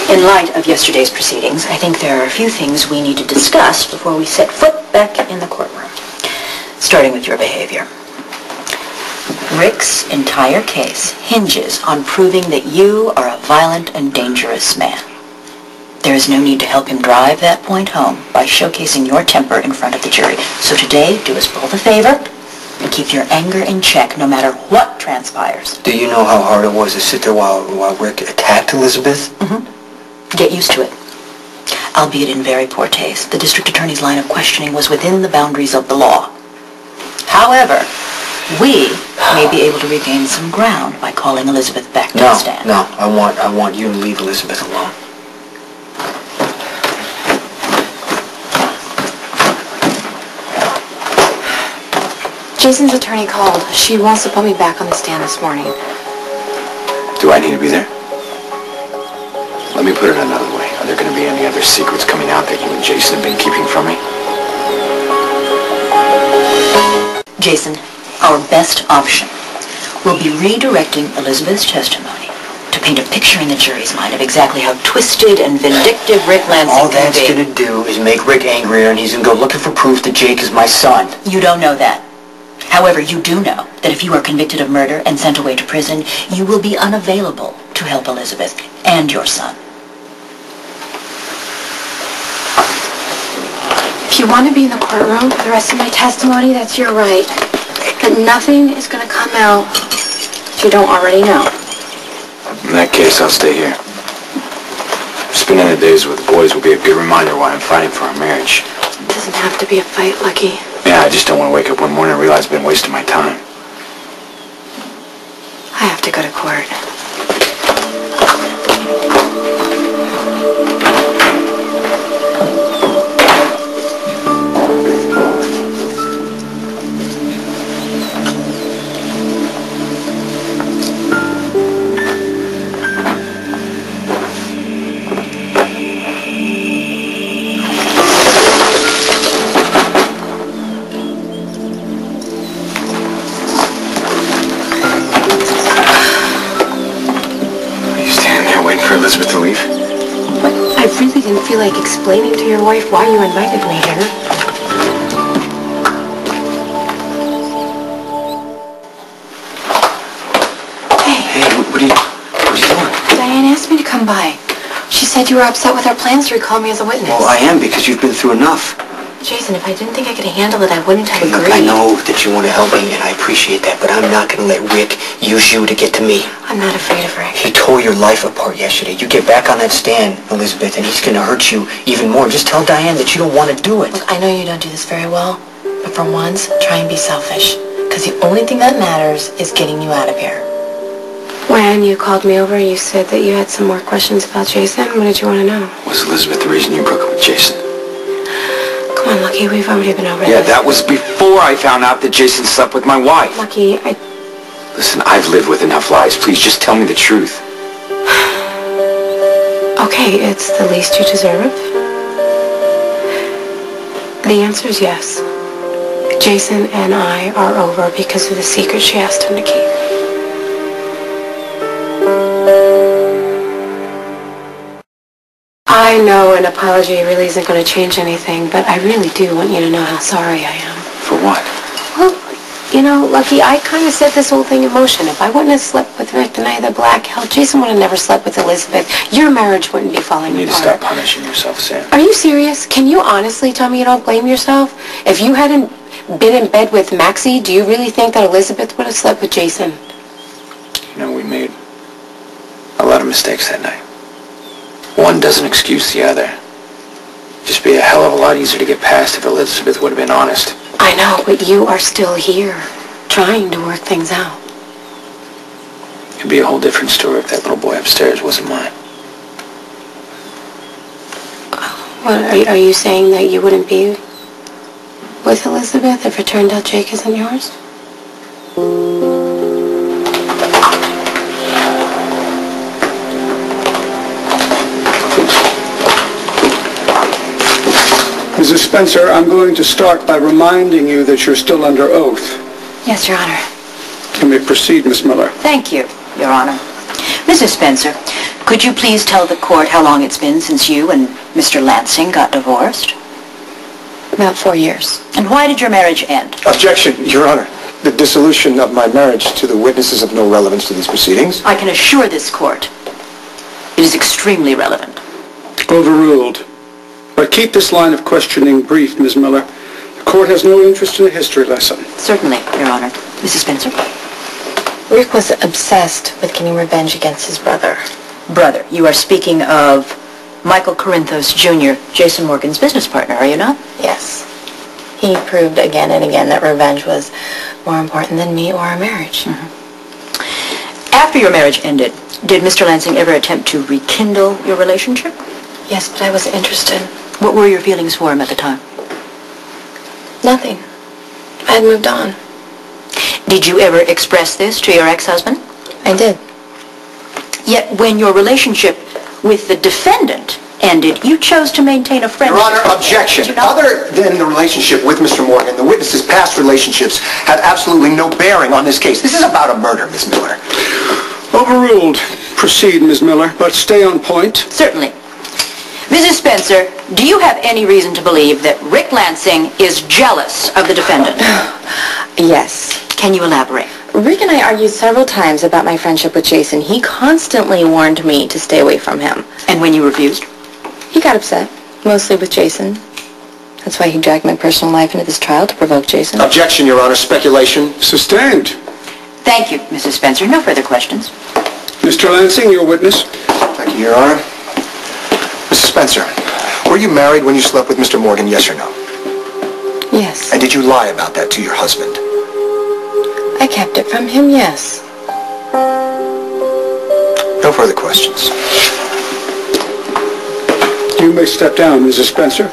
In light of yesterday's proceedings, I think there are a few things we need to discuss before we set foot back in the courtroom. Starting with your behavior. Rick's entire case hinges on proving that you are a violent and dangerous man. There is no need to help him drive that point home by showcasing your temper in front of the jury. So today, do us both a favor and keep your anger in check no matter what transpires. Do you know how hard it was to sit there while Rick attacked Elizabeth? Mm-hmm. Get used to it. Albeit in very poor taste, the district attorney's line of questioning was within the boundaries of the law. However, we may be able to regain some ground by calling Elizabeth back to the stand. No, I want you to leave Elizabeth alone. Jason's attorney called. She wants to put me back on the stand this morning. Do I need to be there? Let me put it another way. Are there going to be any other secrets coming out that you and Jason have been keeping from me? Jason, our best option will be redirecting Elizabeth's testimony to paint a picture in the jury's mind of exactly how twisted and vindictive Rick Lansing All can that's be. going to do is make Rick angrier, and he's going to go looking for proof that Jake is my son. You don't know that. However, you do know that if you are convicted of murder and sent away to prison, you will be unavailable to help Elizabeth and your son. If you want to be in the courtroom for the rest of my testimony, that's your right. But nothing is going to come out that you don't already know. In that case, I'll stay here. Spending the days with the boys will be a good reminder why I'm fighting for our marriage. It doesn't have to be a fight, Lucky. Yeah, I just don't want to wake up one morning and realize I've been wasting my time. I have to go to court. Elizabeth to leave? But I really didn't feel like explaining to your wife why you invited me here. Hey, what are you doing? Diane asked me to come by. She said you were upset with our plans to recall me as a witness. Well, I am, because you've been through enough. Jason, if I didn't think I could handle it, I wouldn't have Look, agreed. I know that you want to help me, and I appreciate that, but I'm not going to let Rick use you to get to me. I'm not afraid of Rick. He tore your life apart yesterday. You get back on that stand, Elizabeth, and he's going to hurt you even more. Just tell Diane that you don't want to do it. Look, I know you don't do this very well, but for once, try and be selfish. Because the only thing that matters is getting you out of here. When you called me over, you said that you had some more questions about Jason. What did you want to know? Was Elizabeth the reason you broke up with Jason? Come on, Lucky, we've already been over this. Yeah, that was before I found out that Jason slept with my wife. Lucky, Listen, I've lived with enough lies. Please, just tell me the truth. Okay, it's the least you deserve. The answer is yes. Jason and I are over because of the secret she asked him to keep. I know an apology really isn't going to change anything, but I really do want you to know how sorry I am. For what? Well, you know, Lucky, I kind of set this whole thing in motion. If I wouldn't have slept with Rick the night of the black hell, Jason would have never slept with Elizabeth. Your marriage wouldn't be falling apart. You need to stop punishing yourself, Sam. Are you serious? Can you honestly tell me you don't blame yourself? If you hadn't been in bed with Maxie, do you really think that Elizabeth would have slept with Jason? You know, we made a lot of mistakes that night. One doesn't excuse the other. Just be a hell of a lot easier to get past if Elizabeth would have been honest. I know, but you are still here, trying to work things out. It'd be a whole different story if that little boy upstairs wasn't mine. What, are you saying that you wouldn't be with Elizabeth if it turned out Jake isn't yours? Mrs. Spencer, I'm going to start by reminding you that you're still under oath. Yes, Your Honor. You may proceed, Miss Miller. Thank you, Your Honor. Mrs. Spencer, could you please tell the court how long it's been since you and Mr. Lansing got divorced? About 4 years. And why did your marriage end? Objection, Your Honor. The dissolution of my marriage to the witness is of no relevance to these proceedings. I can assure this court it is extremely relevant. Overruled. But keep this line of questioning brief, Ms. Miller. The court has no interest in a history lesson. Certainly, Your Honor. Mrs. Spencer? Rick was obsessed with getting revenge against his brother. Brother, you are speaking of Michael Corinthos Jr., Jason Morgan's business partner, are you not? Yes. He proved again and again that revenge was more important than me or our marriage. After your marriage ended, did Mr. Lansing ever attempt to rekindle your relationship? Yes, but I wasn't interested. What were your feelings for him at the time? Nothing. I had moved on. Did you ever express this to your ex-husband? I did. Yet when your relationship with the defendant ended, you chose to maintain a friendship. Your Honor, objection. Did you not? Other than the relationship with Mr. Morgan, the witness's past relationships have absolutely no bearing on this case. This is about a murder, Miss Miller. Overruled. Proceed, Ms. Miller, but stay on point. Certainly. Mrs. Spencer, do you have any reason to believe that Rick Lansing is jealous of the defendant? Yes. Can you elaborate? Rick and I argued several times about my friendship with Jason. He constantly warned me to stay away from him. And when you refused? He got upset, mostly with Jason. That's why he dragged my personal life into this trial to provoke Jason. Objection, Your Honor. Speculation. Sustained. Thank you, Mrs. Spencer. No further questions. Mr. Lansing, your witness. Thank you, Your Honor. Mrs. Spencer, were you married when you slept with Mr. Morgan, yes or no? Yes. And did you lie about that to your husband? I kept it from him, yes. No further questions. You may step down, Mrs. Spencer.